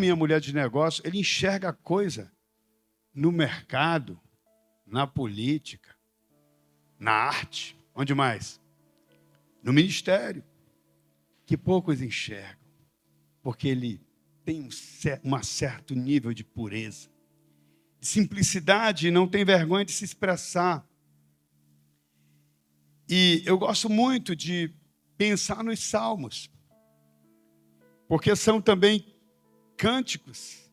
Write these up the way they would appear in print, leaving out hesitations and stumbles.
homem e a mulher de negócio, ele enxerga a coisa no mercado, na política, na arte, onde mais? No ministério, que poucos enxergam, porque ele tem um certo nível de pureza, de simplicidade, e não tem vergonha de se expressar. E eu gosto muito de pensar nos salmos, porque são também cânticos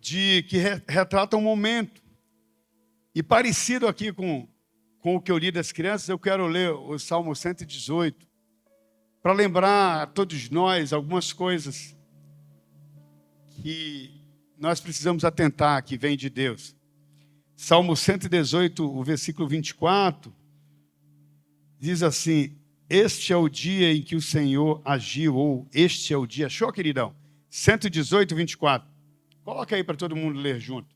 que retratam um momento. E parecido aqui com o que eu li das crianças, eu quero ler o Salmo 118, para lembrar a todos nós algumas coisas que nós precisamos atentar, que vem de Deus. Salmo 118, o versículo 24, diz assim: este é o dia em que o Senhor agiu, ou este é o dia. Achou, queridão? 118, 24. Coloca aí para todo mundo ler junto.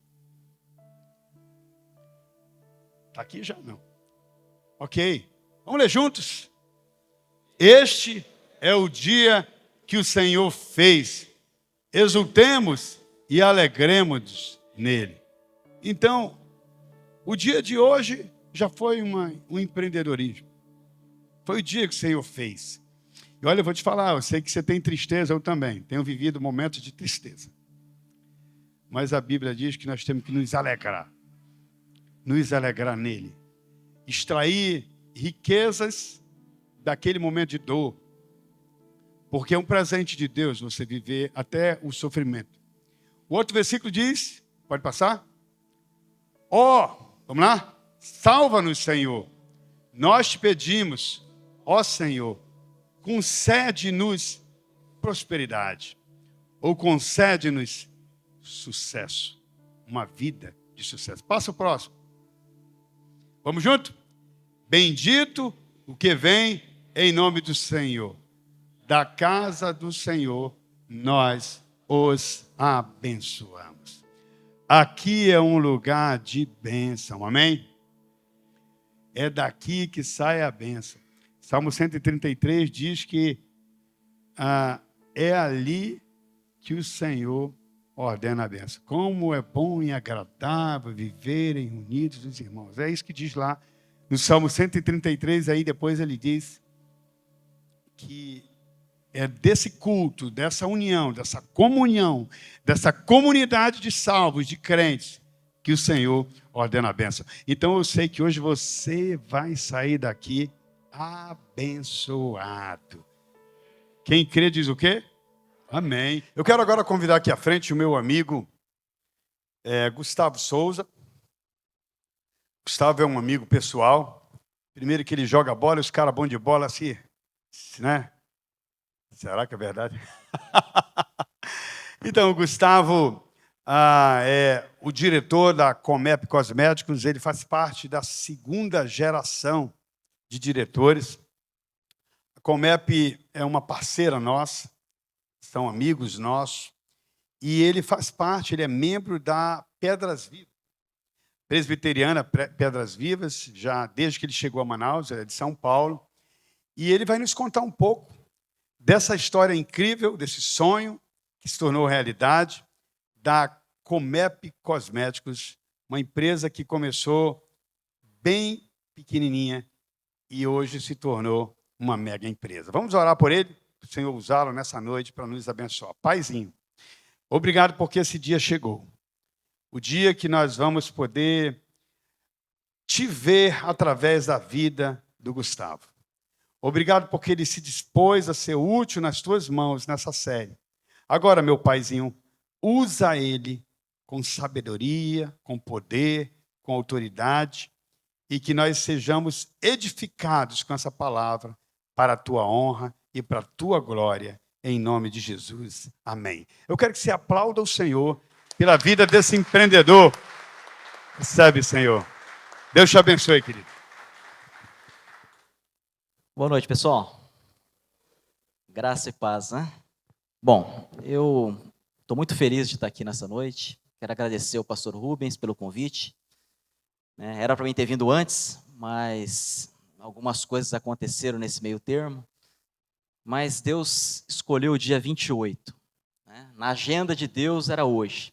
Está aqui já? Não. Ok. Vamos ler juntos? Este é o dia que o Senhor fez. Exultemos e alegremos nele. Então, o dia de hoje já foi um empreendedorismo. Foi o dia que o Senhor fez. E olha, eu vou te falar, eu sei que você tem tristeza, eu também. Tenho vivido momentos de tristeza. Mas a Bíblia diz que nós temos que nos alegrar nele. Extrair riquezas daquele momento de dor. Porque é um presente de Deus você viver até o sofrimento. O outro versículo diz, pode passar? Vamos lá? Salva-nos, Senhor. Nós te pedimos, Senhor, concede-nos prosperidade. Ou concede-nos sucesso. Uma vida de sucesso. Passa o próximo. Vamos junto? Bendito o que vem em nome do Senhor. Da casa do Senhor, nós os abençoamos. Aqui é um lugar de bênção, amém? É daqui que sai a bênção. Salmo 133 diz que é ali que o Senhor ordena a bênção. Como é bom e agradável viverem unidos os irmãos. É isso que diz lá no Salmo 133, aí depois ele diz que é desse culto, dessa união, dessa comunhão, dessa comunidade de salvos, de crentes, que o Senhor ordena a bênção. Então eu sei que hoje você vai sair daqui abençoado. Quem crê diz o quê? Amém. Eu quero agora convidar aqui à frente o meu amigo Gustavo Souza. Gustavo é um amigo pessoal. Primeiro que ele joga bola, os caras bons de bola assim, né? Será que é verdade? Então, o Gustavo é o diretor da Comep Cosméticos. Ele faz parte da segunda geração de diretores. A Comep é uma parceira nossa, são amigos nossos. E ele faz parte, ele é membro da Pedras Vivas, presbiteriana Pedras Vivas, já desde que ele chegou a Manaus, é de São Paulo. E ele vai nos contar um pouco dessa história incrível, desse sonho que se tornou realidade, da Comep Cosméticos, uma empresa que começou bem pequenininha e hoje se tornou uma mega empresa. Vamos orar por ele, para o Senhor usá-lo nessa noite para nos abençoar. Paizinho, obrigado porque esse dia chegou. O dia que nós vamos poder te ver através da vida do Gustavo. Obrigado porque ele se dispôs a ser útil nas tuas mãos nessa série. Agora, meu Paizinho, usa ele com sabedoria, com poder, com autoridade, e que nós sejamos edificados com essa palavra para a tua honra e para a tua glória, em nome de Jesus. Amém. Eu quero que você aplauda o Senhor pela vida desse empreendedor. Recebe, Senhor. Deus te abençoe, querido. Boa noite, pessoal. Graça e paz, né? Bom, eu estou muito feliz de estar aqui nessa noite. Quero agradecer ao pastor Rubens pelo convite. Era para mim ter vindo antes, mas algumas coisas aconteceram nesse meio termo. Mas Deus escolheu o dia 28. né? Na agenda de Deus era hoje.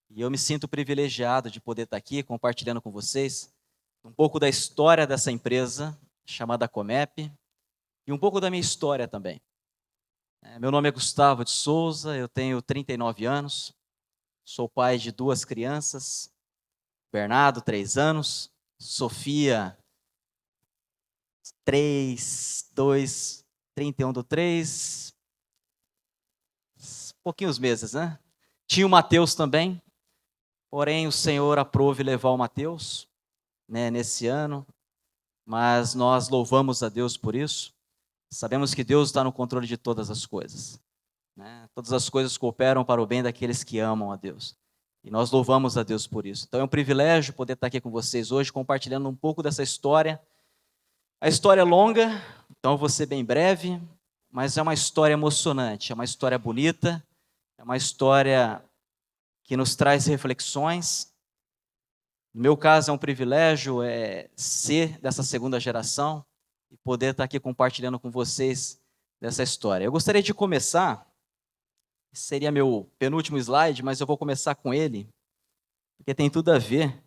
E eu me sinto privilegiado de poder estar aqui compartilhando com vocês um pouco da história dessa empresa chamada Comep e um pouco da minha história também. Meu nome é Gustavo de Souza, eu tenho 39 anos, sou pai de 2 crianças, Bernardo, 3 anos, Sofia, 31/3, pouquinhos meses, né? Tinha o Mateus também, porém o Senhor aprove levar o Mateus, né, nesse ano, mas nós louvamos a Deus por isso. Sabemos que Deus está no controle de todas as coisas, né? Todas as coisas cooperam para o bem daqueles que amam a Deus. E nós louvamos a Deus por isso. Então é um privilégio poder estar aqui com vocês hoje, compartilhando um pouco dessa história. A história é longa, então eu vou ser bem breve, mas é uma história emocionante, é uma história bonita, é uma história que nos traz reflexões. No meu caso é um privilégio ser dessa segunda geração e poder estar aqui compartilhando com vocês dessa história. Eu gostaria de começar, seria meu penúltimo slide, mas eu vou começar com ele, porque tem tudo a ver.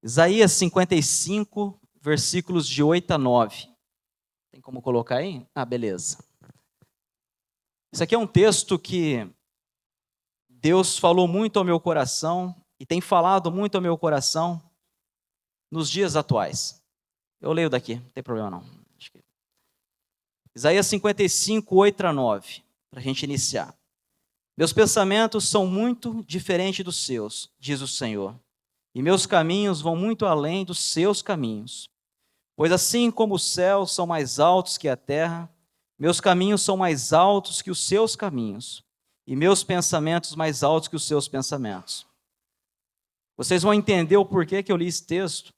Isaías 55, versículos de 8 a 9. Tem como colocar aí? Beleza. Isso aqui é um texto que Deus falou muito ao meu coração e tem falado muito ao meu coração nos dias atuais. Eu leio daqui, não tem problema não. Isaías 55, 8 a 9, para a gente iniciar. Meus pensamentos são muito diferentes dos seus, diz o Senhor, e meus caminhos vão muito além dos seus caminhos. Pois assim como os céus são mais altos que a terra, meus caminhos são mais altos que os seus caminhos, e meus pensamentos mais altos que os seus pensamentos. Vocês vão entender o porquê que eu li esse texto,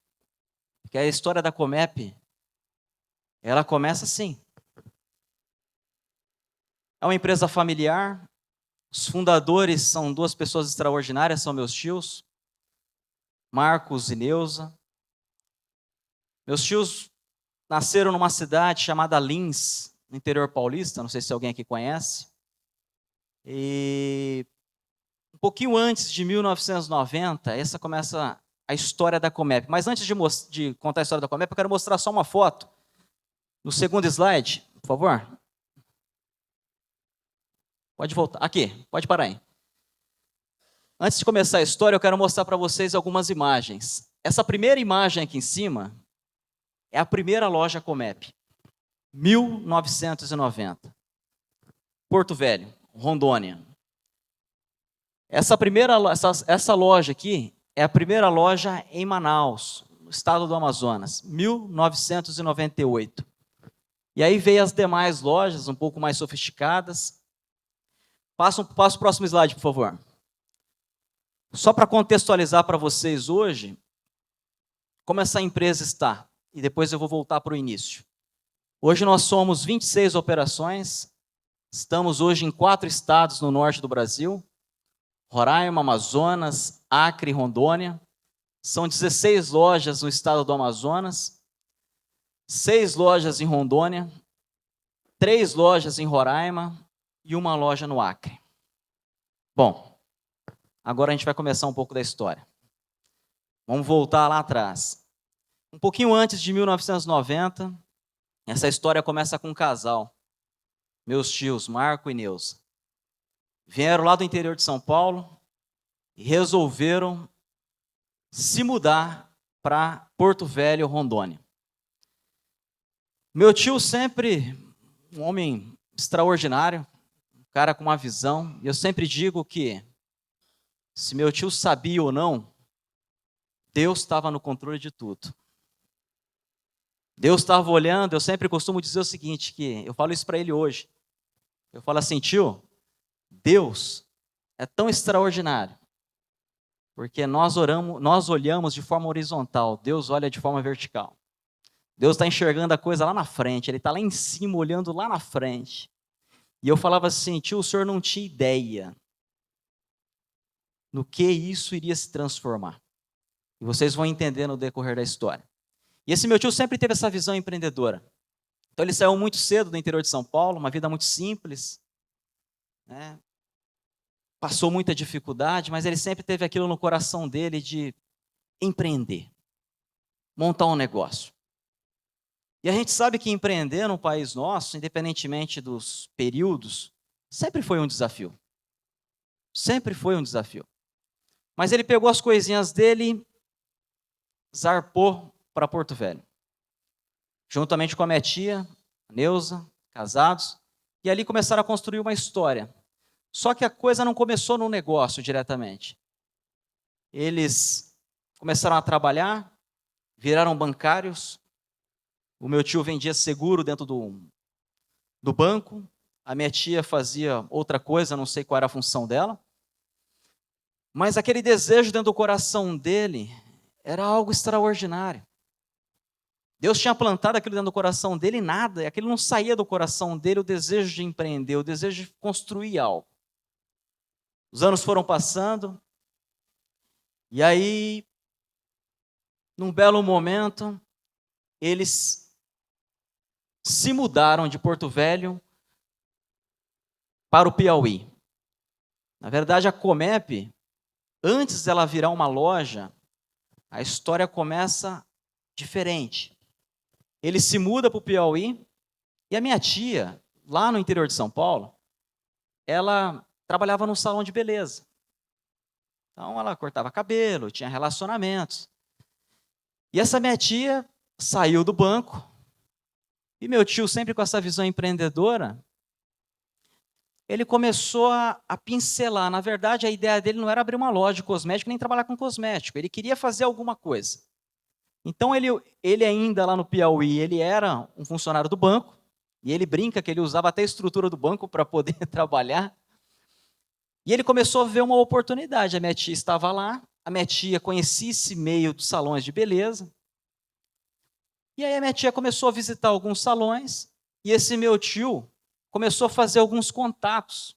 porque a história da Comep, ela começa assim. É uma empresa familiar, os fundadores são 2 pessoas extraordinárias, são meus tios, Marcos e Neuza. Meus tios nasceram numa cidade chamada Lins, no interior paulista, não sei se alguém aqui conhece. E um pouquinho antes de 1990, essa começa a história da Comep. Mas antes de contar a história da Comep, eu quero mostrar só uma foto. No segundo slide, por favor. Pode voltar. Aqui, pode parar aí. Antes de começar a história, eu quero mostrar para vocês algumas imagens. Essa primeira imagem aqui em cima é a primeira loja Comep, 1990. Porto Velho, Rondônia. Essa loja aqui é a primeira loja em Manaus, no estado do Amazonas, 1998. E aí veio as demais lojas, um pouco mais sofisticadas. Passa o próximo slide, por favor. Só para contextualizar para vocês hoje, como essa empresa está. E depois eu vou voltar para o início. Hoje nós somos 26 operações. Estamos hoje em 4 estados no norte do Brasil. Roraima, Amazonas, Acre e Rondônia. São 16 lojas no estado do Amazonas. 6 lojas em Rondônia. 3 lojas em Roraima. E 1 loja no Acre. Bom, agora a gente vai começar um pouco da história. Vamos voltar lá atrás. Um pouquinho antes de 1990, essa história começa com um casal. Meus tios, Marco e Neuza. Vieram lá do interior de São Paulo e resolveram se mudar para Porto Velho, Rondônia. Meu tio sempre um homem extraordinário, um cara com uma visão. E eu sempre digo que, se meu tio sabia ou não, Deus estava no controle de tudo. Deus estava olhando. Eu sempre costumo dizer o seguinte, que eu falo isso para ele hoje. Eu falo assim, tio, Deus é tão extraordinário, porque nós olhamos de forma horizontal, Deus olha de forma vertical. Deus está enxergando a coisa lá na frente, Ele está lá em cima, olhando lá na frente. E eu falava assim, tio, o senhor não tinha ideia no que isso iria se transformar. E vocês vão entender no decorrer da história. E esse meu tio sempre teve essa visão empreendedora. Então ele saiu muito cedo do interior de São Paulo, uma vida muito simples, né? passou muita dificuldade, mas ele sempre teve aquilo no coração dele de empreender, montar um negócio. E a gente sabe que empreender no país nosso, independentemente dos períodos, sempre foi um desafio. Sempre foi um desafio. Mas ele pegou as coisinhas dele, zarpou para Porto Velho. Juntamente com a minha tia, a Neuza, casados, e ali começaram a construir uma história. Só que a coisa não começou no negócio diretamente. Eles começaram a trabalhar, viraram bancários. O meu tio vendia seguro dentro do banco. A minha tia fazia outra coisa, não sei qual era a função dela. Mas aquele desejo dentro do coração dele era algo extraordinário. Deus tinha plantado aquilo dentro do coração dele e nada, e aquilo não saía do coração dele, o desejo de empreender, o desejo de construir algo. Os anos foram passando, e aí, num belo momento, eles se mudaram de Porto Velho para o Piauí. Na verdade, a Comep, antes dela virar uma loja, a história começa diferente. Ele se muda para o Piauí, e a minha tia, lá no interior de São Paulo, ela trabalhava num salão de beleza. Então, ela cortava cabelo, tinha relacionamentos. E essa minha tia saiu do banco, e meu tio, sempre com essa visão empreendedora, ele começou a pincelar. Na verdade, a ideia dele não era abrir uma loja de cosmético, nem trabalhar com cosmético. Ele queria fazer alguma coisa. Então, ele ainda lá no Piauí, ele era um funcionário do banco, e ele brinca que ele usava até a estrutura do banco para poder trabalhar. E ele começou a ver uma oportunidade. A minha tia estava lá, a minha tia conhecia esse meio dos salões de beleza. E aí a minha tia começou a visitar alguns salões, e esse meu tio começou a fazer alguns contatos.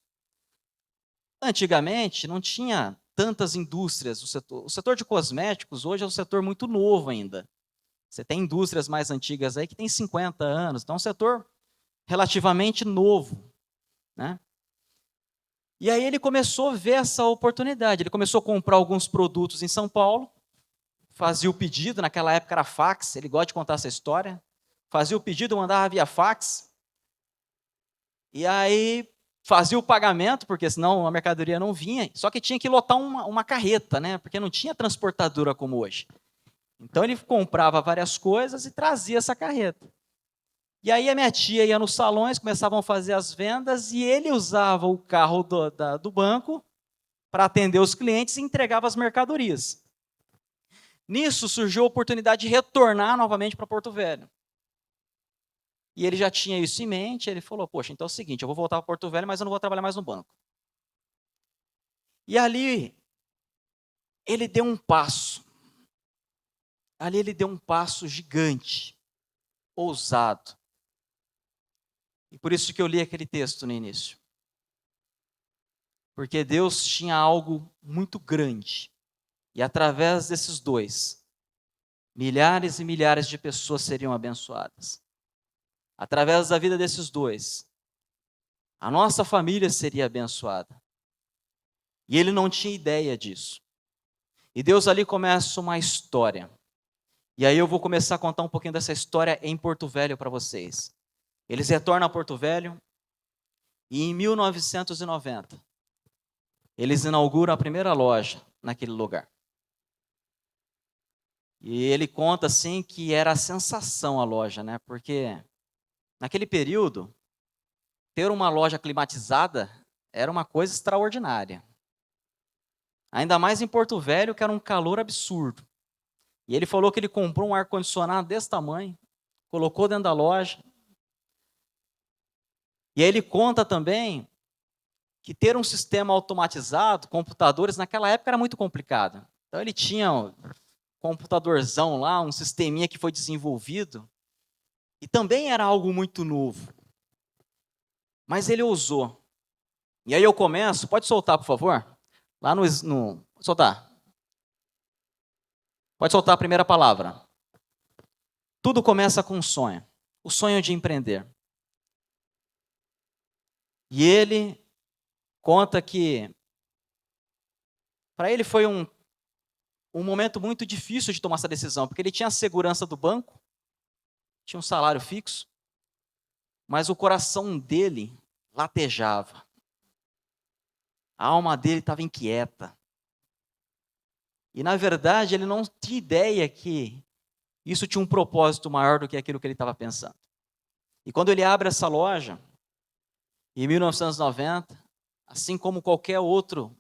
Antigamente, não tinha tantas indústrias no setor. O setor de cosméticos hoje é um setor muito novo ainda. Você tem indústrias mais antigas aí que têm 50 anos, então é um setor relativamente novo, né? E aí ele começou a ver essa oportunidade. Ele começou a comprar alguns produtos em São Paulo, fazia o pedido, naquela época era fax, ele gosta de contar essa história. Fazia o pedido, mandava via fax. E aí fazia o pagamento, porque senão a mercadoria não vinha. Só que tinha que lotar uma carreta, né? Porque não tinha transportadora como hoje. Então ele comprava várias coisas e trazia essa carreta. E aí a minha tia ia nos salões, começavam a fazer as vendas, e ele usava o carro do banco para atender os clientes e entregava as mercadorias. Nisso surgiu a oportunidade de retornar novamente para Porto Velho. E ele já tinha isso em mente, ele falou, poxa, então é o seguinte, eu vou voltar para Porto Velho, mas eu não vou trabalhar mais no banco. E ali, ele deu um passo. Ali ele deu um passo gigante, ousado. E por isso que eu li aquele texto no início. Porque Deus tinha algo muito grande. E através desses dois, milhares e milhares de pessoas seriam abençoadas. Através da vida desses dois, a nossa família seria abençoada. E ele não tinha ideia disso. E Deus ali começa uma história. E aí eu vou começar a contar um pouquinho dessa história em Porto Velho para vocês. Eles retornam a Porto Velho e em 1990, eles inauguram a primeira loja naquele lugar. E ele conta assim que era a sensação a loja, né? Porque naquele período, ter uma loja climatizada era uma coisa extraordinária. Ainda mais em Porto Velho, que era um calor absurdo. E ele falou que ele comprou um ar-condicionado desse tamanho, colocou dentro da loja. E aí ele conta também que ter um sistema automatizado, computadores, naquela época era muito complicado. Então ele tinha um computadorzão lá, um sisteminha que foi desenvolvido, e também era algo muito novo. Mas ele ousou. E aí eu começo, pode soltar, por favor? Lá no soltar. Pode soltar a primeira palavra. Tudo começa com um sonho. O sonho de empreender. E ele conta que Para ele foi um momento muito difícil de tomar essa decisão, porque ele tinha a segurança do banco, tinha um salário fixo, mas o coração dele latejava. A alma dele estava inquieta. E, na verdade, ele não tinha ideia que isso tinha um propósito maior do que aquilo que ele estava pensando. E quando ele abre essa loja, em 1990, assim como qualquer outro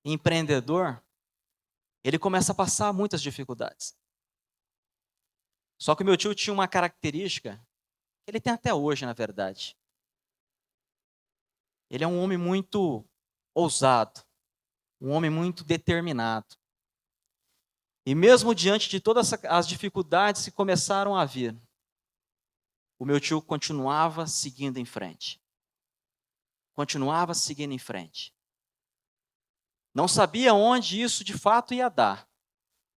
empreendedor, ele começa a passar muitas dificuldades. Só que o meu tio tinha uma característica, que ele tem até hoje, na verdade. Ele é um homem muito ousado, um homem muito determinado. E mesmo diante de todas as dificuldades que começaram a vir, o meu tio continuava seguindo em frente. Continuava seguindo em frente. Não sabia onde isso de fato ia dar,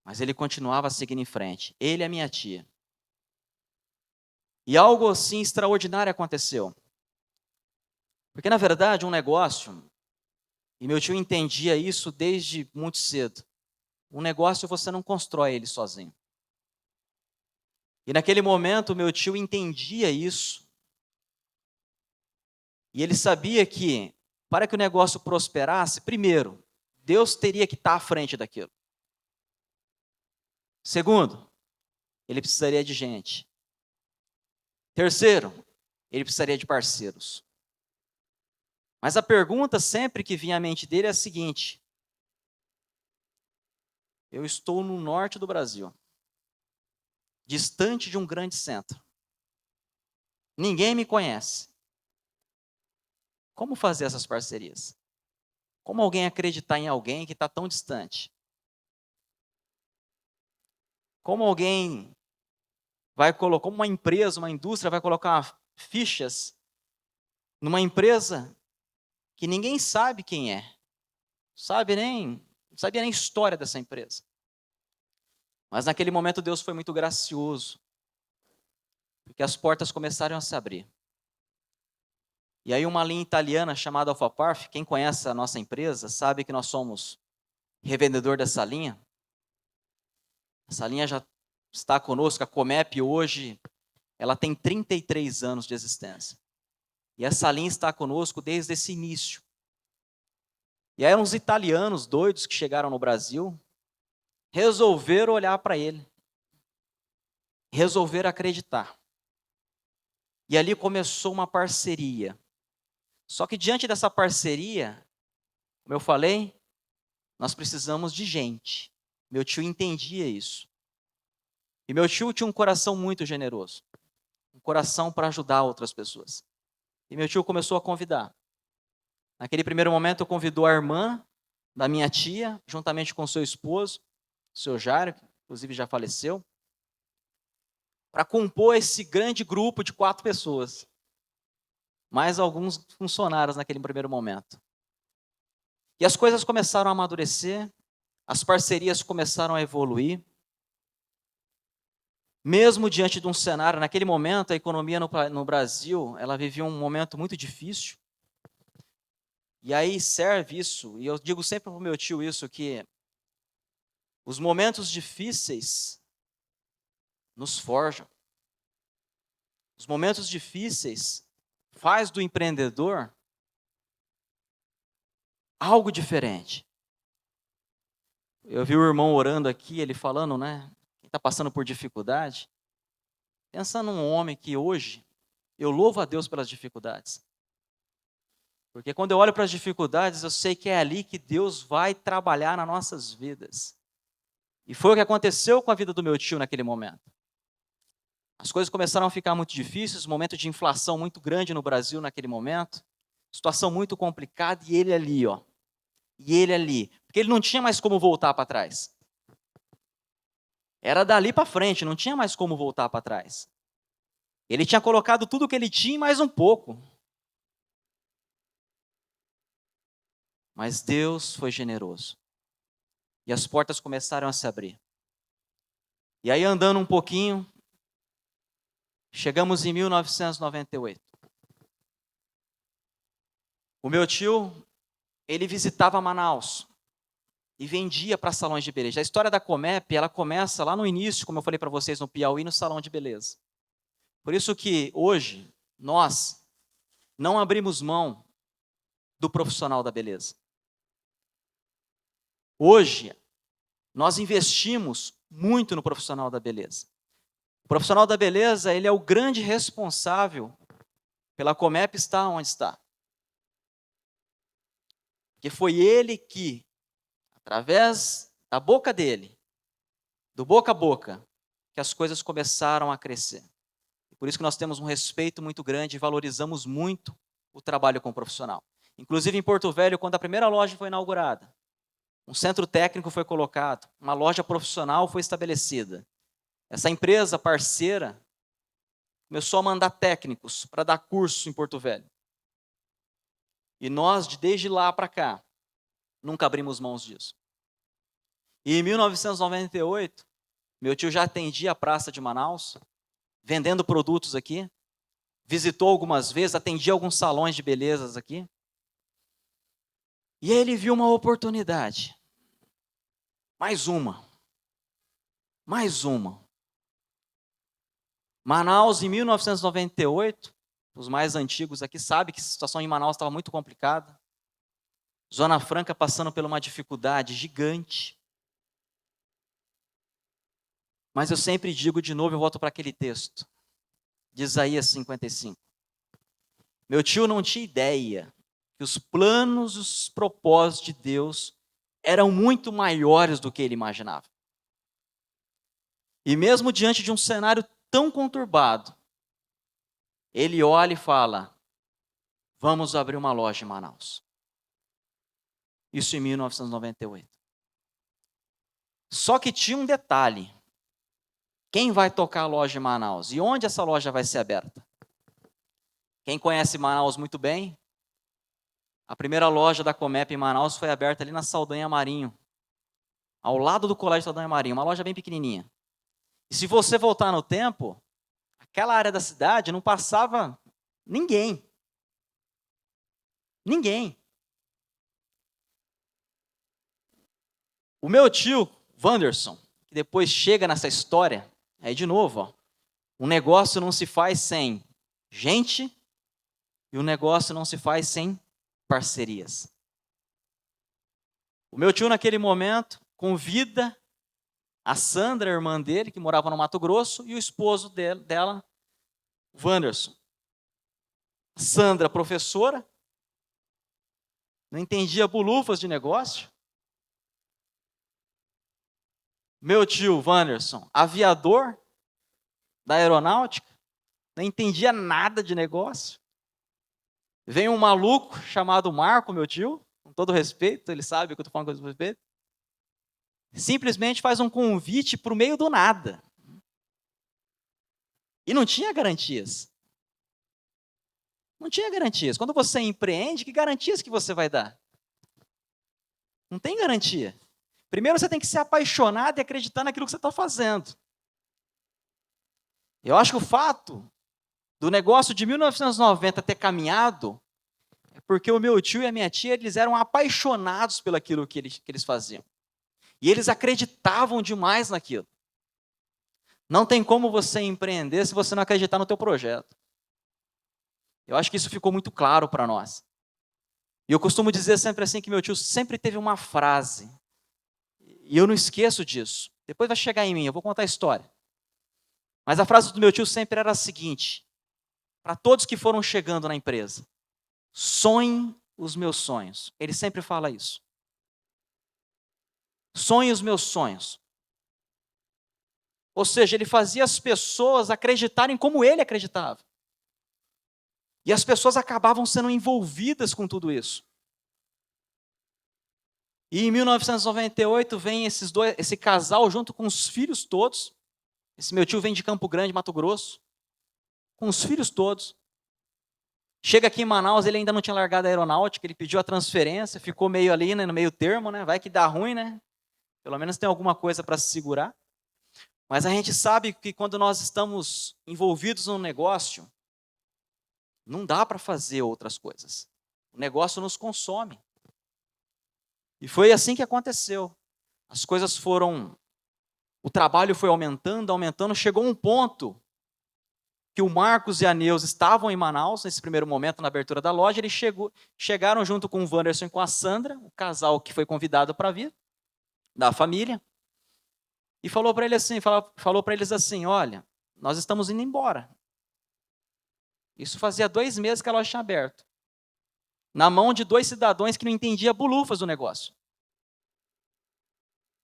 mas ele continuava seguindo em frente. Ele e a minha tia. E algo assim extraordinário aconteceu. Porque, na verdade, um negócio, e meu tio entendia isso desde muito cedo, um negócio você não constrói ele sozinho. E naquele momento, meu tio entendia isso. E ele sabia que, para que o negócio prosperasse, primeiro, Deus teria que estar à frente daquilo. Segundo, ele precisaria de gente. Terceiro, ele precisaria de parceiros. Mas a pergunta sempre que vinha à mente dele é a seguinte: eu estou no norte do Brasil, distante de um grande centro. Ninguém me conhece. Como fazer essas parcerias? Como alguém acreditar em alguém que está tão distante? Como alguém vai colocar, como uma empresa, uma indústria vai colocar fichas numa empresa que ninguém sabe quem é? Não sabia nem a história dessa empresa. Mas naquele momento Deus foi muito gracioso, porque as portas começaram a se abrir. E aí uma linha italiana chamada Alfaparf, quem conhece a nossa empresa, sabe que nós somos revendedor dessa linha. Essa linha já está conosco, a Comep hoje, ela tem 33 anos de existência. E essa linha está conosco desde esse início. E aí uns italianos doidos que chegaram no Brasil, resolveram olhar para ele. Resolveram acreditar. E ali começou uma parceria. Só que diante dessa parceria, como eu falei, nós precisamos de gente. Meu tio entendia isso. E meu tio tinha um coração muito generoso. Um coração para ajudar outras pessoas. E meu tio começou a convidar. Naquele primeiro momento, convidou a irmã da minha tia, juntamente com seu esposo, o seu Jairo, que inclusive já faleceu, para compor esse grande grupo de 4 pessoas. Mais alguns funcionários naquele primeiro momento. E as coisas começaram a amadurecer, as parcerias começaram a evoluir. Mesmo diante de um cenário, naquele momento, a economia no Brasil, ela vivia um momento muito difícil. E aí serve isso, e eu digo sempre para o meu tio isso, que os momentos difíceis nos forjam. Os momentos difíceis faz do empreendedor algo diferente. Eu vi o irmão orando aqui, ele falando, né? Quem está passando por dificuldade. Pensando num homem que hoje, eu louvo a Deus pelas dificuldades. Porque quando eu olho para as dificuldades, eu sei que é ali que Deus vai trabalhar nas nossas vidas. E foi o que aconteceu com a vida do meu tio naquele momento. As coisas começaram a ficar muito difíceis, momento de inflação muito grande no Brasil naquele momento, situação muito complicada, e ele ali, ó. E ele ali. Porque ele não tinha mais como voltar para trás. Era dali para frente, não tinha mais como voltar para trás. Ele tinha colocado tudo o que ele tinha e mais um pouco. Mas Deus foi generoso. E as portas começaram a se abrir. E aí, andando um pouquinho, chegamos em 1998. O meu tio, ele visitava Manaus. e vendia para salões de beleza. A história da Comep, ela começa lá no início, como eu falei para vocês, no Piauí, no salão de beleza. Por isso que hoje nós não abrimos mão do profissional da beleza. Hoje nós investimos muito no profissional da beleza. O profissional da beleza, ele é o grande responsável pela Comep estar onde está. Porque foi ele que, através da boca dele, do boca a boca, que as coisas começaram a crescer. Por isso que nós temos um respeito muito grande e valorizamos muito o trabalho com o profissional. Inclusive em Porto Velho, quando a primeira loja foi inaugurada, um centro técnico foi colocado, uma loja profissional foi estabelecida. Essa empresa parceira começou a mandar técnicos para dar curso em Porto Velho. E nós, desde lá para cá, nunca abrimos mãos disso. E em 1998, meu tio já atendia a Praça de Manaus, vendendo produtos aqui, visitou algumas vezes, atendia alguns salões de belezas aqui. E aí ele viu uma oportunidade. Mais uma. Manaus, em 1998, os mais antigos aqui sabem que a situação em Manaus estava muito complicada. Zona Franca passando por uma dificuldade gigante. Mas eu sempre digo de novo, eu volto para aquele texto, de Isaías 55. Meu tio não tinha ideia que os planos, os propósitos de Deus eram muito maiores do que ele imaginava. E mesmo diante de um cenário tão conturbado, ele olha e fala, vamos abrir uma loja em Manaus. Isso em 1998. Só que tinha um detalhe. Quem vai tocar a loja em Manaus? E onde essa loja vai ser aberta? Quem conhece Manaus muito bem, a primeira loja da Comep em Manaus foi aberta ali na Saldanha Marinho, ao lado do Colégio Saldanha Marinho, uma loja bem pequenininha. E se você voltar no tempo, aquela área da cidade não passava ninguém. Ninguém. O meu tio, Wanderson, que depois chega nessa história, aí de novo, ó, um negócio não se faz sem gente e um negócio não se faz sem parcerias. O meu tio, naquele momento, convida a Sandra, a irmã dele, que morava no Mato Grosso, e o esposo dela, Wanderson. Sandra, professora, não entendia bolufas de negócio. Meu tio, Wanderson, aviador da aeronáutica, não entendia nada de negócio. Vem um maluco chamado Marco, meu tio, com todo respeito, ele sabe o que eu estou falando com todo respeito, simplesmente faz um convite para o meio do nada. E não tinha garantias. Não tinha garantias. Quando você empreende, que garantias que você vai dar? Não tem garantia. Primeiro você tem que ser apaixonado e acreditar naquilo que você está fazendo. Eu acho que o fato do negócio de 1990 ter caminhado é porque o meu tio e a minha tia, eles eram apaixonados pelo aquilo que eles faziam. E eles acreditavam demais naquilo. Não tem como você empreender se você não acreditar no teu projeto. Eu acho que isso ficou muito claro para nós. E eu costumo dizer sempre assim que meu tio sempre teve uma frase. E eu não esqueço disso. Depois vai chegar em mim, eu vou contar a história. Mas a frase do meu tio sempre era a seguinte, para todos que foram chegando na empresa: sonhem os meus sonhos. Ele sempre fala isso. Sonhe os meus sonhos. Ou seja, ele fazia as pessoas acreditarem como ele acreditava. E as pessoas acabavam sendo envolvidas com tudo isso. E em 1998 vem esse casal junto com os filhos todos. Esse meu tio vem de Campo Grande, Mato Grosso, com os filhos todos. Chega aqui em Manaus, ele ainda não tinha largado a aeronáutica, ele pediu a transferência, ficou meio ali, né, no meio termo, né? Vai que dá ruim, né? Pelo menos tem alguma coisa para se segurar. Mas a gente sabe que quando nós estamos envolvidos num negócio, não dá para fazer outras coisas. O negócio nos consome. E foi assim que aconteceu. As coisas foram, o trabalho foi aumentando, aumentando, chegou um ponto que o Marcos e a Neuza estavam em Manaus, nesse primeiro momento, na abertura da loja, eles chegaram junto com o Wanderson e com a Sandra, o casal que foi convidado para vir, da família, e falou para eles assim, olha, nós estamos indo embora. Isso fazia 2 meses que a loja tinha aberto, na mão de 2 cidadãos que não entendiam bulufas do negócio.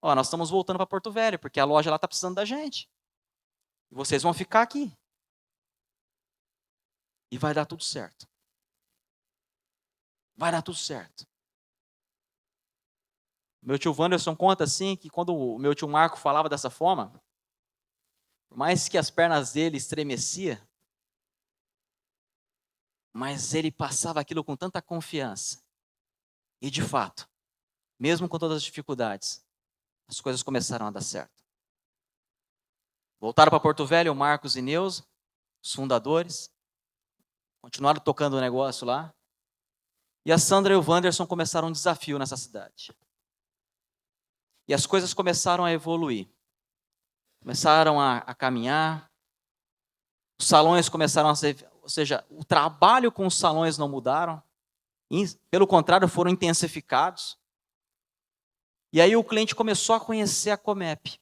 Ó, nós estamos voltando para Porto Velho, porque a loja lá está precisando da gente. E vocês vão ficar aqui. E vai dar tudo certo. Vai dar tudo certo. Meu tio Wanderson conta assim, que quando o meu tio Marco falava dessa forma, por mais que as pernas dele estremeciam, mas ele passava aquilo com tanta confiança. E de fato, mesmo com todas as dificuldades, as coisas começaram a dar certo. Voltaram para Porto Velho, o Marcos e Neuza, os fundadores, continuaram tocando o negócio lá. E a Sandra e o Wanderson começaram um desafio nessa cidade. E as coisas começaram a evoluir. Começaram a caminhar. Os salões começaram a ser... Ou seja, o trabalho com os salões não mudaram. Pelo contrário, foram intensificados. E aí o cliente começou a conhecer a Comep.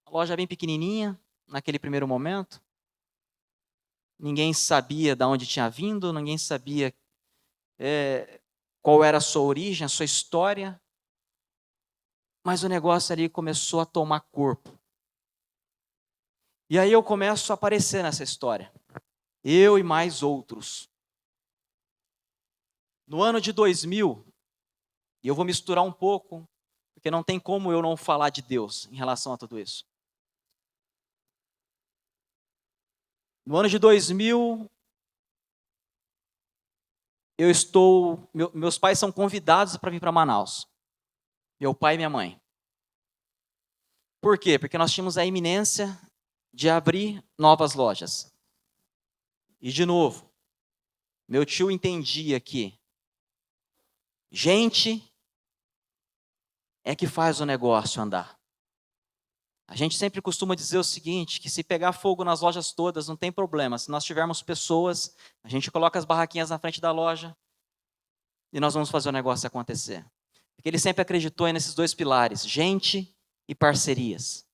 A loja bem pequenininha, naquele primeiro momento. Ninguém sabia de onde tinha vindo, ninguém sabia qual era a sua origem, a sua história. Mas o negócio ali começou a tomar corpo. E aí eu começo a aparecer nessa história. Eu e mais outros. No ano de 2000, e eu vou misturar um pouco, porque não tem como eu não falar de Deus em relação a tudo isso. No ano de 2000, meus pais são convidados para vir para Manaus. Meu pai e minha mãe. Por quê? Porque nós tínhamos a iminência de abrir novas lojas. E de novo, meu tio entendia que gente é que faz o negócio andar. A gente sempre costuma dizer o seguinte, que se pegar fogo nas lojas todas, não tem problema. Se nós tivermos pessoas, a gente coloca as barraquinhas na frente da loja e nós vamos fazer o negócio acontecer. Porque ele sempre acreditou nesses 2 pilares, gente e parcerias.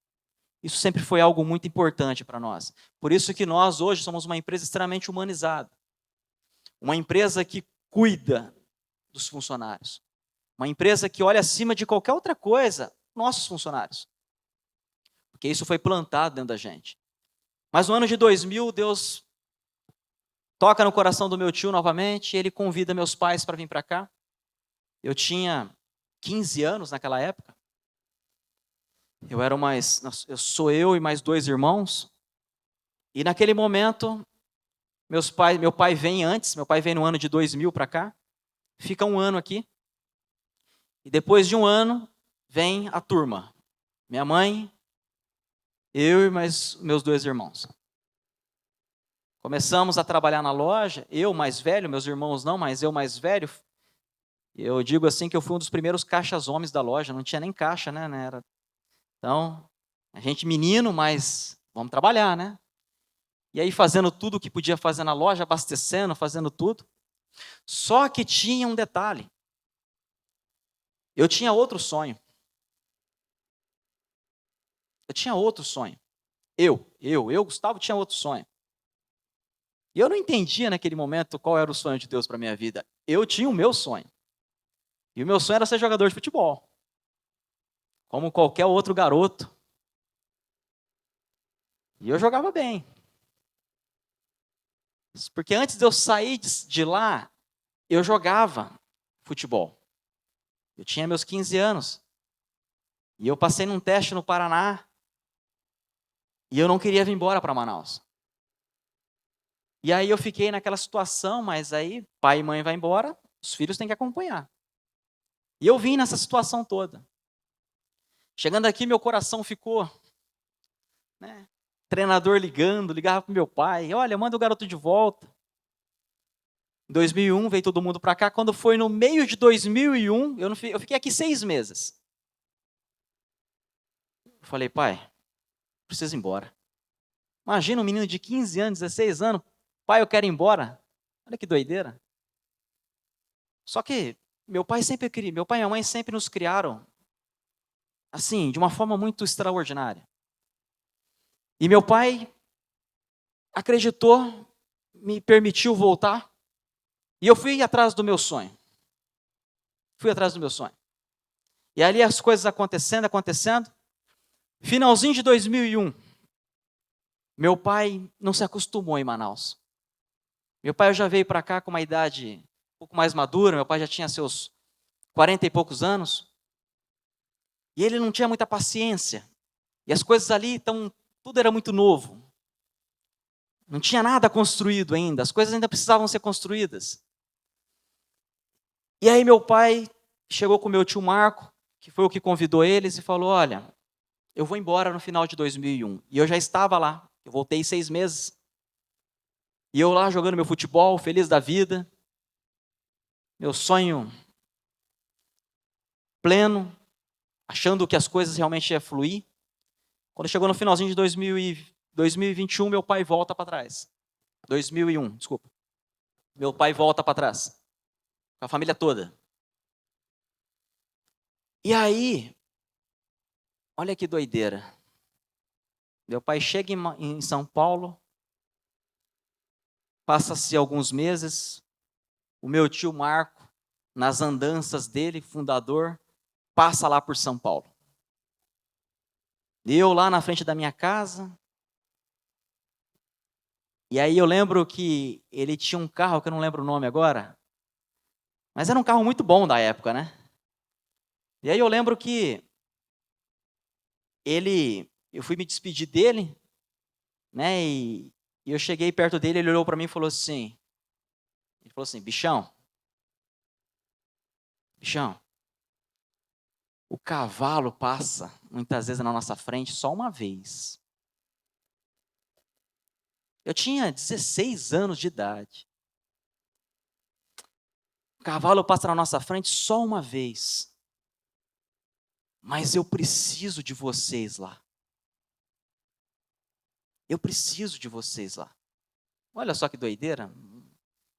Isso sempre foi algo muito importante para nós. Por isso que nós hoje somos uma empresa extremamente humanizada. Uma empresa que cuida dos funcionários. Uma empresa que olha acima de qualquer outra coisa, nossos funcionários. Porque isso foi plantado dentro da gente. Mas no ano de 2000, Deus toca no coração do meu tio novamente, e ele convida meus pais para vir para cá. Eu tinha 15 anos naquela época. Sou eu e mais 2 irmãos. E naquele momento, meu pai vem antes, meu pai vem no ano de 2000 para cá, fica 1 ano aqui. E depois de 1 ano, vem a turma. Minha mãe, eu e mais meus 2 irmãos. Começamos a trabalhar na loja, eu mais velho, meus irmãos não, mas eu mais velho. Eu digo assim que eu fui um dos primeiros caixas homens da loja, não tinha nem caixa, né? Então, a gente menino, mas vamos trabalhar, né? E aí fazendo tudo o que podia fazer na loja, abastecendo, fazendo tudo. Só que tinha um detalhe. Eu tinha outro sonho. Gustavo, tinha outro sonho. E eu não entendia naquele momento qual era o sonho de Deus para a minha vida. Eu tinha o meu sonho. E o meu sonho era ser jogador de futebol. Como qualquer outro garoto. E eu jogava bem. Porque antes de eu sair de lá, eu jogava futebol. Eu tinha meus 15 anos. E eu passei num teste no Paraná. E eu não queria vir embora para Manaus. E aí eu fiquei naquela situação, mas aí pai e mãe vão embora, os filhos têm que acompanhar. E eu vim nessa situação toda. Chegando aqui, meu coração ficou, né? Treinador ligava para o meu pai, olha, manda o garoto de volta. Em 2001 veio todo mundo para cá. Quando foi no meio de 2001, eu fiquei aqui 6 meses. Eu falei, pai, preciso ir embora. Imagina um menino de 15 anos, 16 anos, pai, eu quero ir embora. Olha que doideira. Só que meu pai e minha mãe sempre nos criaram assim, de uma forma muito extraordinária. E meu pai acreditou, me permitiu voltar, e eu fui atrás do meu sonho. Fui atrás do meu sonho. E ali as coisas acontecendo. Finalzinho de 2001, meu pai não se acostumou em Manaus. Meu pai já veio para cá com uma idade um pouco mais madura, meu pai já tinha seus 40 e poucos anos, e ele não tinha muita paciência. E as coisas ali, tudo era muito novo. Não tinha nada construído ainda, as coisas ainda precisavam ser construídas. E aí meu pai chegou com meu tio Marco, que foi o que convidou eles, e falou, olha, eu vou embora no final de 2001. E eu já estava lá, eu voltei 6 meses. E eu lá jogando meu futebol, feliz da vida, meu sonho pleno, achando que as coisas realmente iam fluir. Quando chegou no finalzinho de 2021, meu pai volta para trás. 2001, desculpa. Meu pai volta para trás, com a família toda. E aí, olha que doideira. Meu pai chega em São Paulo, passa-se alguns meses, o meu tio Marco, nas andanças dele, fundador, passa lá por São Paulo. Eu lá na frente da minha casa, e aí eu lembro que ele tinha um carro, que eu não lembro o nome agora, mas era um carro muito bom da época, né? E aí eu lembro que eu fui me despedir dele, né? E eu cheguei perto dele, ele olhou para mim e falou assim, bichão, o cavalo passa muitas vezes na nossa frente só uma vez. Eu tinha 16 anos de idade. O cavalo passa na nossa frente só uma vez. Mas eu preciso de vocês lá. Eu preciso de vocês lá. Olha só que doideira.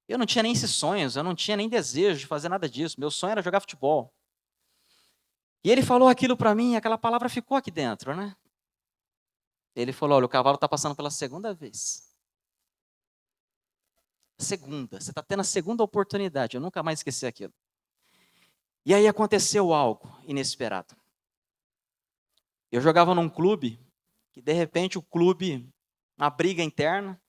Eu não tinha nem esses sonhos, eu não tinha nem desejo de fazer nada disso. Meu sonho era jogar futebol. E ele falou aquilo para mim, aquela palavra ficou aqui dentro, né? Ele falou, olha, o cavalo está passando pela segunda vez. Segunda, você está tendo a segunda oportunidade, eu nunca mais esqueci aquilo. E aí aconteceu algo inesperado. Eu jogava num clube, que de repente uma briga interna.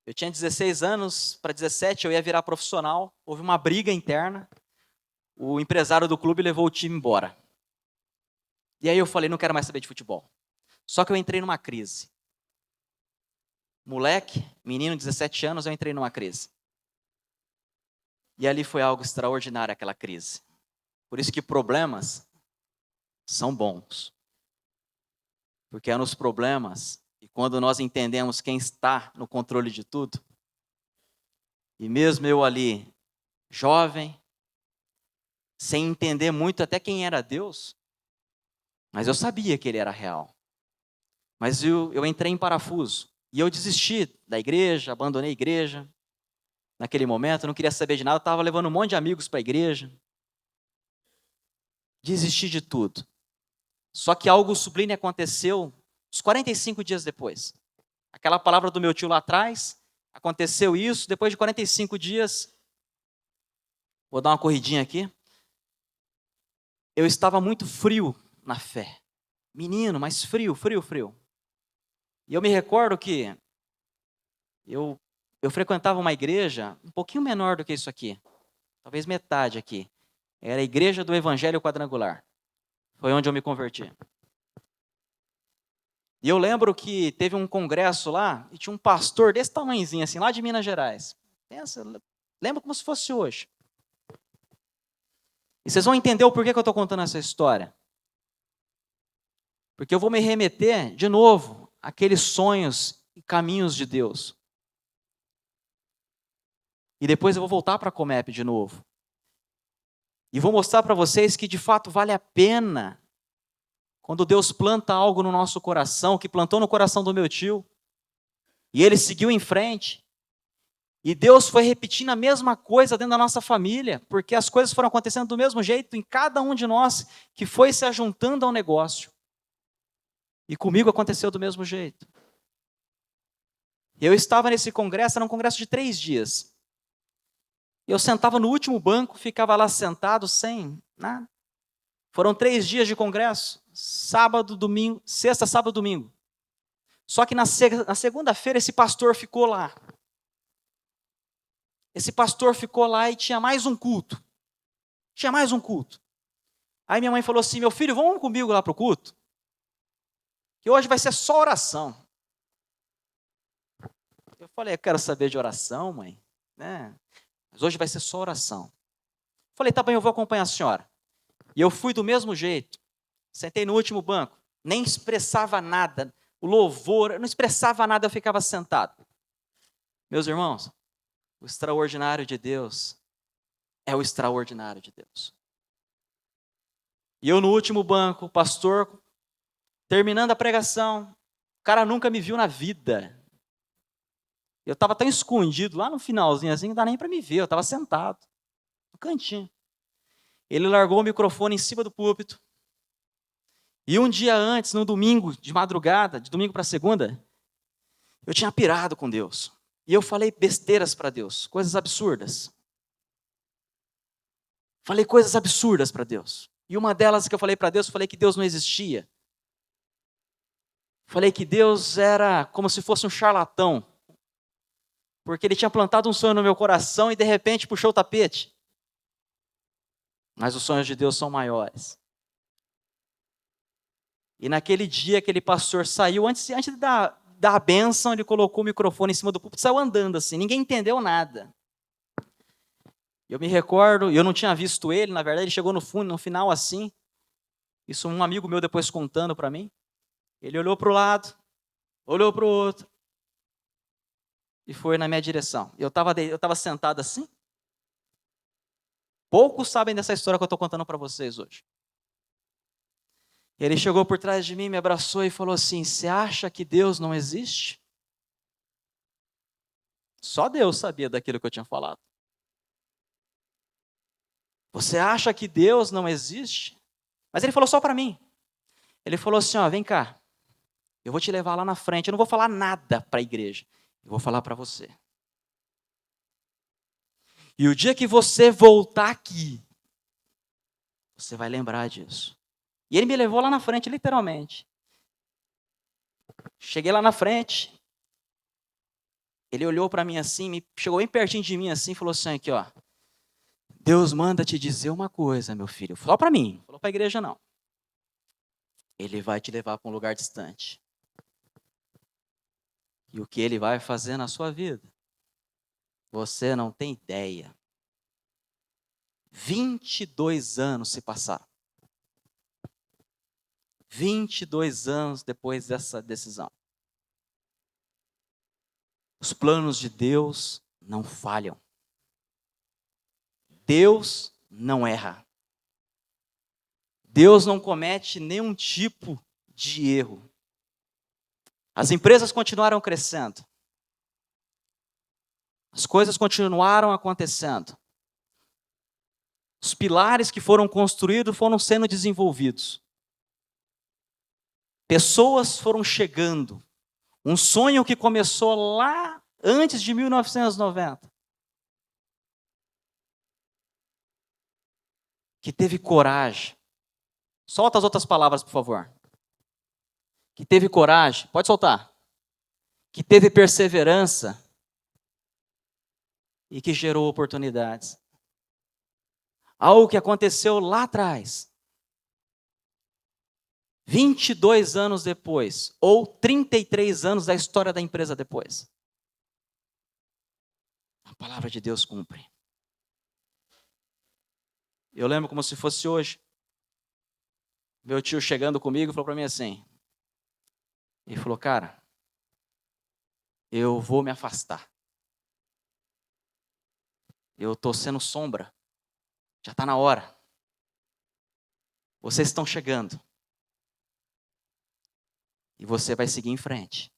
Eu tinha 16 anos, para 17 eu ia virar profissional, houve uma briga interna, o empresário do clube levou o time embora. E aí eu falei, não quero mais saber de futebol. Só que eu entrei numa crise. Moleque, menino, 17 anos, eu entrei numa crise. E ali foi algo extraordinário aquela crise. Por isso que problemas são bons. Porque é nos problemas, e quando nós entendemos quem está no controle de tudo, e mesmo eu ali, jovem, sem entender muito até quem era Deus, mas eu sabia que Ele era real. Mas eu entrei em parafuso, e eu desisti da igreja, abandonei a igreja. Naquele momento, eu não queria saber de nada, eu estava levando um monte de amigos para a igreja. Desisti de tudo. Só que algo sublime aconteceu uns 45 dias depois. Aquela palavra do meu tio lá atrás, aconteceu isso, depois de 45 dias, vou dar uma corridinha aqui, eu estava muito frio na fé. Menino, mas frio. E eu me recordo que eu frequentava uma igreja um pouquinho menor do que isso aqui, talvez metade aqui. Era a Igreja do Evangelho Quadrangular. Foi onde eu me converti. E eu lembro que teve um congresso lá, e tinha um pastor desse tamanhozinho, assim, lá de Minas Gerais. Pensa, lembra como se fosse hoje. E vocês vão entender o porquê que eu estou contando essa história. Porque eu vou me remeter, de novo, àqueles sonhos e caminhos de Deus. E depois eu vou voltar para a Comep de novo. E vou mostrar para vocês que de fato vale a pena quando Deus planta algo no nosso coração, que plantou no coração do meu tio, e ele seguiu em frente. E Deus foi repetindo a mesma coisa dentro da nossa família, porque as coisas foram acontecendo do mesmo jeito em cada um de nós que foi se ajuntando ao negócio. E comigo aconteceu do mesmo jeito. Eu estava nesse congresso, era um congresso de 3 dias. Eu sentava no último banco, ficava lá sentado sem nada. Foram 3 dias de congresso, sábado, domingo, sexta, sábado, domingo. Só que na segunda-feira esse pastor ficou lá. Esse pastor ficou lá e tinha mais um culto. Tinha mais um culto. Aí minha mãe falou assim, meu filho, vamos comigo lá para o culto? Que hoje vai ser só oração. Eu falei, eu quero saber de oração, mãe. Né? Mas hoje vai ser só oração. Falei, tá bem, eu vou acompanhar a senhora. E eu fui do mesmo jeito. Sentei no último banco. Nem expressava nada. O louvor, eu não expressava nada, eu ficava sentado. Meus irmãos, o extraordinário de Deus é o extraordinário de Deus. E eu no último banco, o pastor, terminando a pregação, o cara nunca me viu na vida. Eu estava tão escondido lá no finalzinho assim, não dá nem para me ver, eu estava sentado, no cantinho. Ele largou o microfone em cima do púlpito. E um dia antes, no domingo, de madrugada, de domingo para segunda, eu tinha pirado com Deus. E eu falei besteiras para Deus, coisas absurdas. Falei coisas absurdas para Deus. E uma delas que eu falei para Deus, eu falei que Deus não existia. Falei que Deus era como se fosse um charlatão. Porque ele tinha plantado um sonho no meu coração e de repente puxou o tapete. Mas os sonhos de Deus são maiores. E naquele dia, aquele pastor saiu, antes de dar a bênção, ele colocou o microfone em cima do púlpito e saiu andando assim, ninguém entendeu nada. Eu me recordo, eu não tinha visto ele, na verdade ele chegou no fundo, no final assim, isso um amigo meu depois contando para mim, ele olhou para o lado, olhou para o outro, e foi na minha direção. Eu estava sentado assim. Poucos sabem dessa história que eu estou contando para vocês hoje. Ele chegou por trás de mim, me abraçou e falou assim, você acha que Deus não existe? Só Deus sabia daquilo que eu tinha falado. Você acha que Deus não existe? Mas ele falou só para mim. Ele falou assim, ó, vem cá, eu vou te levar lá na frente, eu não vou falar nada para a igreja, eu vou falar para você. E o dia que você voltar aqui, você vai lembrar disso. E ele me levou lá na frente, literalmente. Cheguei lá na frente, ele olhou para mim assim, chegou bem pertinho de mim assim, e falou assim, aqui ó, Deus manda te dizer uma coisa, meu filho, só para mim, não falou para a igreja não. Ele vai te levar para um lugar distante. E o que ele vai fazer na sua vida, você não tem ideia. 22 anos se passaram. 22 anos depois dessa decisão. Os planos de Deus não falham. Deus não erra. Deus não comete nenhum tipo de erro. As empresas continuaram crescendo. As coisas continuaram acontecendo. Os pilares que foram construídos foram sendo desenvolvidos. Pessoas foram chegando. Um sonho que começou lá antes de 1990. Que teve coragem. Solta as outras palavras, por favor. Que teve coragem. Pode soltar. Que teve perseverança. E que gerou oportunidades. Algo que aconteceu lá atrás. 22 anos depois, ou 33 anos da história da empresa depois. A palavra de Deus cumpre. Eu lembro como se fosse hoje. Meu tio chegando comigo falou para mim assim. Ele falou, cara, eu vou me afastar. Eu estou sendo sombra. Já está na hora. Vocês estão chegando. E você vai seguir em frente.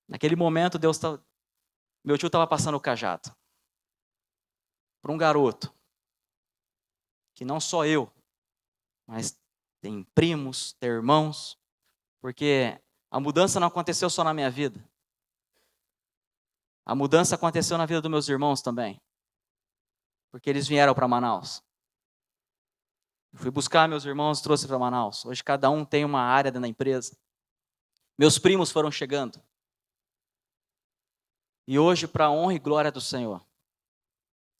Naquele momento, meu tio estava passando o cajado para um garoto, que não só eu, mas tem primos, tem irmãos, porque a mudança não aconteceu só na minha vida. A mudança aconteceu na vida dos meus irmãos também, porque eles vieram para Manaus. Eu fui buscar meus irmãos e trouxe para Manaus. Hoje cada um tem uma área dentro da empresa. Meus primos foram chegando. E hoje, para a honra e glória do Senhor,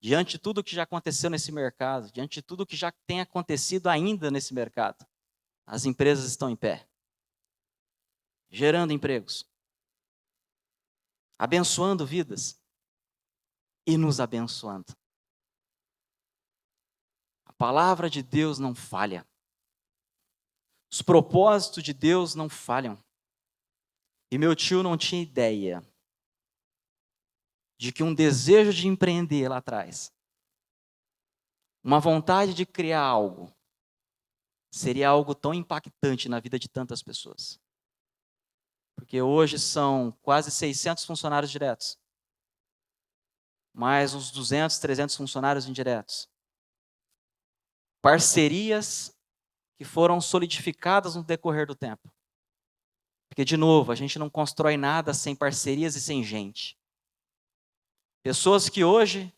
diante de tudo que já aconteceu nesse mercado, diante de tudo que já tem acontecido ainda nesse mercado, as empresas estão em pé, gerando empregos, abençoando vidas e nos abençoando. A palavra de Deus não falha. Os propósitos de Deus não falham. E meu tio não tinha ideia de que um desejo de empreender lá atrás, uma vontade de criar algo, seria algo tão impactante na vida de tantas pessoas. Porque hoje são quase 600 funcionários diretos, mais uns 200, 300 funcionários indiretos. Parcerias que foram solidificadas no decorrer do tempo. Porque, de novo, a gente não constrói nada sem parcerias e sem gente. Pessoas que hoje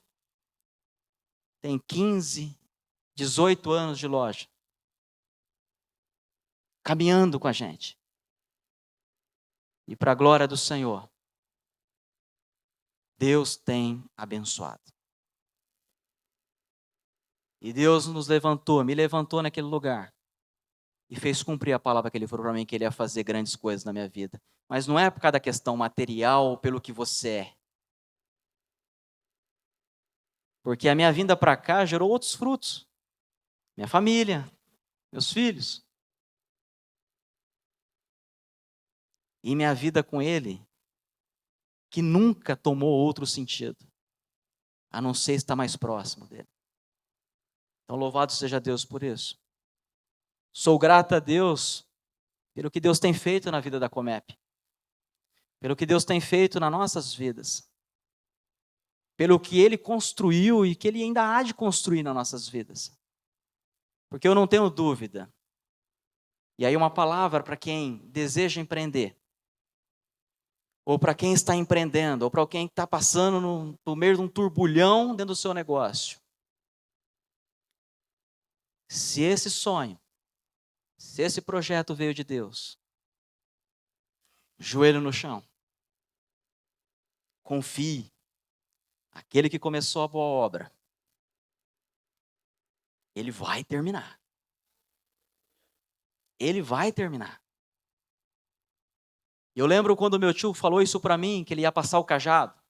têm 15, 18 anos de loja, caminhando com a gente. E para a glória do Senhor, Deus tem abençoado. E Deus nos levantou, me levantou naquele lugar e fez cumprir a palavra que Ele falou para mim, que Ele ia fazer grandes coisas na minha vida. Mas não é por causa da questão material ou pelo que você é. Porque a minha vinda para cá gerou outros frutos. Minha família, meus filhos. E minha vida com Ele, que nunca tomou outro sentido, a não ser estar mais próximo dEle. Então, louvado seja Deus por isso. Sou grato a Deus pelo que Deus tem feito na vida da Comep. Pelo que Deus tem feito nas nossas vidas. Pelo que Ele construiu e que Ele ainda há de construir nas nossas vidas. Porque eu não tenho dúvida. E aí uma palavra para quem deseja empreender. Ou para quem está empreendendo. Ou para quem está passando no meio de um turbulhão dentro do seu negócio. Se esse sonho, se esse projeto veio de Deus, joelho no chão. Confie. Aquele que começou a boa obra, ele vai terminar. Ele vai terminar. Eu lembro quando meu tio falou isso para mim, que ele ia passar o cajado.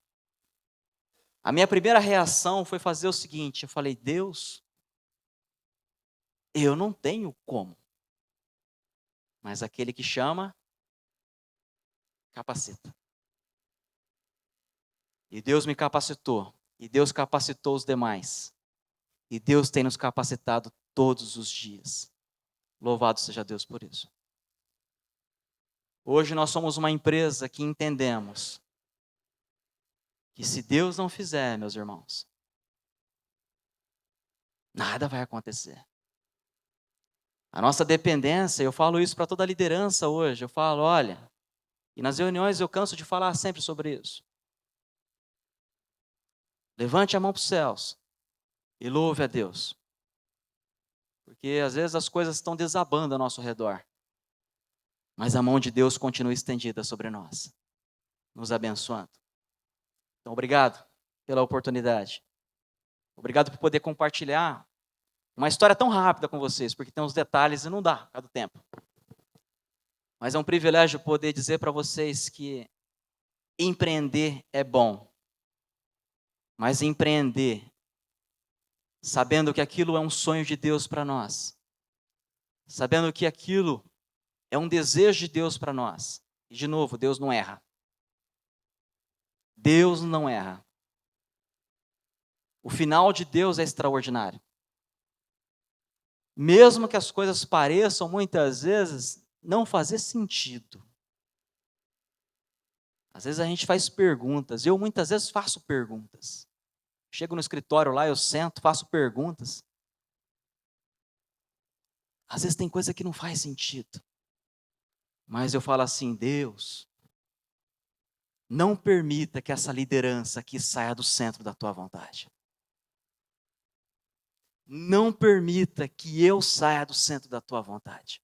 A minha primeira reação foi fazer o seguinte, eu falei, Deus, eu não tenho como. Mas aquele que chama, capacita. E Deus me capacitou. E Deus capacitou os demais. E Deus tem nos capacitado todos os dias. Louvado seja Deus por isso. Hoje nós somos uma empresa que entendemos que se Deus não fizer, meus irmãos, nada vai acontecer. A nossa dependência, eu falo isso para toda a liderança hoje, eu falo, olha, e nas reuniões eu canso de falar sempre sobre isso. Levante a mão para os céus e louve a Deus. Porque às vezes as coisas estão desabando ao nosso redor. Mas a mão de Deus continua estendida sobre nós, nos abençoando. Então, obrigado pela oportunidade. Obrigado por poder compartilhar uma história tão rápida com vocês, porque tem uns detalhes e não dá, por causa do tempo. Mas é um privilégio poder dizer para vocês que empreender é bom. Mas empreender, sabendo que aquilo é um sonho de Deus para nós. Sabendo que aquilo é um desejo de Deus para nós. E, de novo, Deus não erra. Deus não erra. O final de Deus é extraordinário. Mesmo que as coisas pareçam, muitas vezes, não fazer sentido. Às vezes a gente faz perguntas. Eu, muitas vezes, faço perguntas. Chego no escritório lá, eu sento, faço perguntas. Às vezes tem coisa que não faz sentido. Mas eu falo assim, Deus, não permita que essa liderança aqui saia do centro da tua vontade. Não permita que eu saia do centro da tua vontade.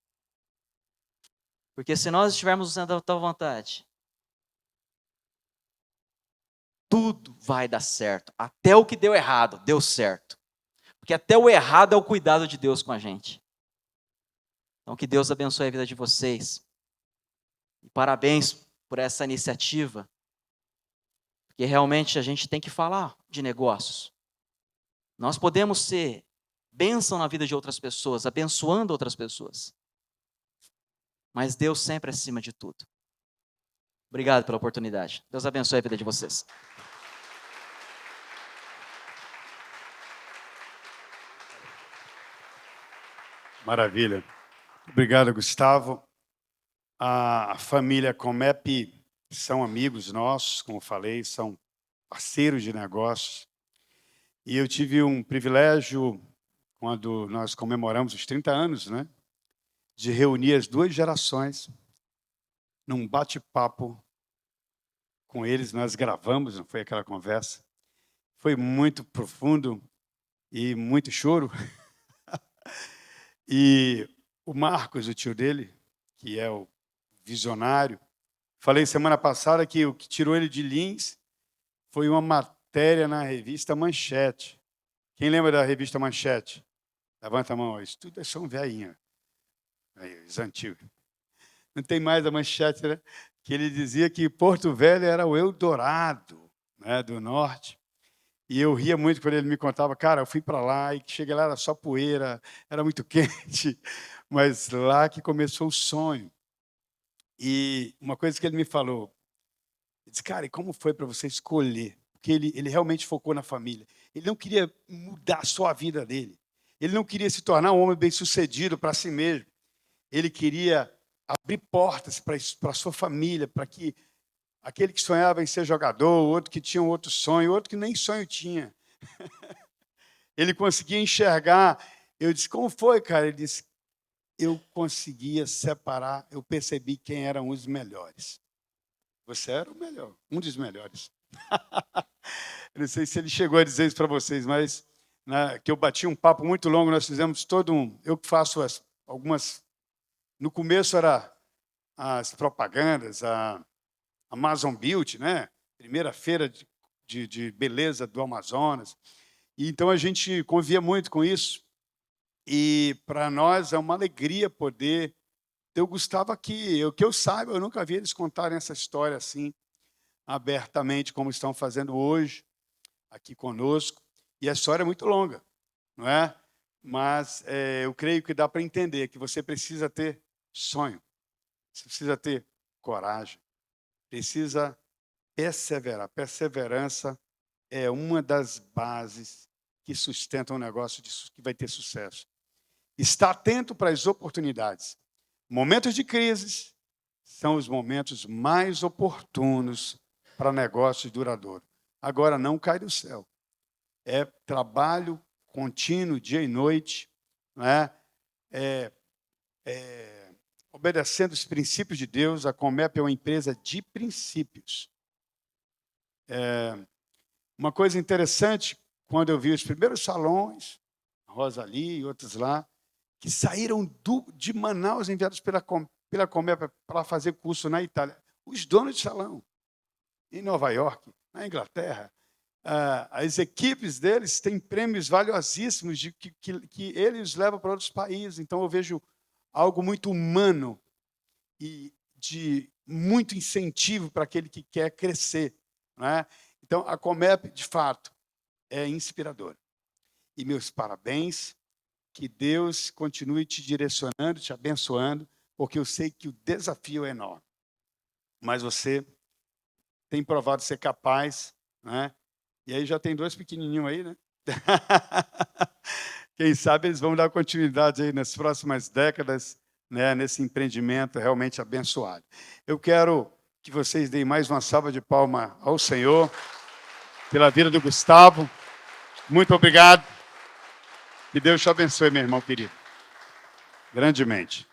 Porque se nós estivermos no centro da tua vontade, tudo vai dar certo. Até o que deu errado, deu certo. Porque até o errado é o cuidado de Deus com a gente. Então que Deus abençoe a vida de vocês. E parabéns por essa iniciativa. Porque realmente a gente tem que falar de negócios. Nós podemos ser bênção na vida de outras pessoas, abençoando outras pessoas. Mas Deus sempre acima de tudo. Obrigado pela oportunidade. Deus abençoe a vida de vocês. Maravilha. Obrigado, Gustavo. A família Comep são amigos nossos, como falei, são parceiros de negócios. E eu tive um privilégio, quando nós comemoramos os 30 anos, né, de reunir as duas gerações num bate-papo com eles. Nós gravamos, não foi aquela conversa. Foi muito profundo e muito choro. E o Marcos, o tio dele, que é o visionário, falei semana passada que o que tirou ele de Lins foi uma matéria na revista Manchete. Quem lembra da revista Manchete? Levanta a mão. Isso tudo é só um velhinho. Aí, os antigos. Não tem mais a Manchete, né? Que ele dizia que Porto Velho era o Eldorado, né, do norte. E eu ria muito quando ele me contava, cara, eu fui para lá e cheguei lá, era só poeira, era muito quente, mas lá que começou o sonho. E uma coisa que ele me falou, ele disse, cara, e como foi para você escolher? Porque ele realmente focou na família. Ele não queria mudar só a vida dele. Ele não queria se tornar um homem bem-sucedido para si mesmo. Ele queria abrir portas para a sua família, para que aquele que sonhava em ser jogador, outro que tinha um outro sonho, outro que nem sonho tinha. Ele conseguia enxergar. Eu disse, como foi, cara? Ele disse, eu conseguia separar, eu percebi quem eram os melhores. Você era o melhor, um dos melhores. Eu não sei se ele chegou a dizer isso para vocês, mas né, que eu bati um papo muito longo, nós fizemos todo um... Eu que faço algumas... No começo era as propagandas, a Amazon Beauty, né? Primeira feira de beleza do Amazonas. E então a gente convivia muito com isso. E para nós é uma alegria poder ter o Gustavo aqui. O que eu saiba, eu nunca vi eles contarem essa história assim, abertamente, como estão fazendo hoje, aqui conosco. E a história é muito longa, não é? Mas eu creio que dá para entender que você precisa ter sonho, você precisa ter coragem, precisa perseverar. Perseverança é uma das bases que sustentam um negócio que vai ter sucesso. Está atento para as oportunidades. Momentos de crise são os momentos mais oportunos para negócios duradouros. Agora, não cai do céu. É trabalho contínuo, dia e noite, né? Obedecendo os princípios de Deus. A Comep é uma empresa de princípios. Uma coisa interessante, quando eu vi os primeiros salões, a Rosalie e outros lá, que saíram de Manaus, enviados pela Comep para fazer curso na Itália. Os donos de salão, em Nova York, na Inglaterra, as equipes deles têm prêmios valiosíssimos que eles levam para outros países. Então, eu vejo algo muito humano e de muito incentivo para aquele que quer crescer, não é? Então, a Comep, de fato, é inspiradora. E meus parabéns, que Deus continue te direcionando, te abençoando, porque eu sei que o desafio é enorme. Mas você tem provado ser capaz, né? E aí já tem dois pequenininhos aí, né? Quem sabe eles vão dar continuidade aí nas próximas décadas, né, nesse empreendimento realmente abençoado. Eu quero que vocês deem mais uma salva de palmas ao Senhor pela vida do Gustavo. Muito obrigado. Que Deus te abençoe, meu irmão querido. Grandemente.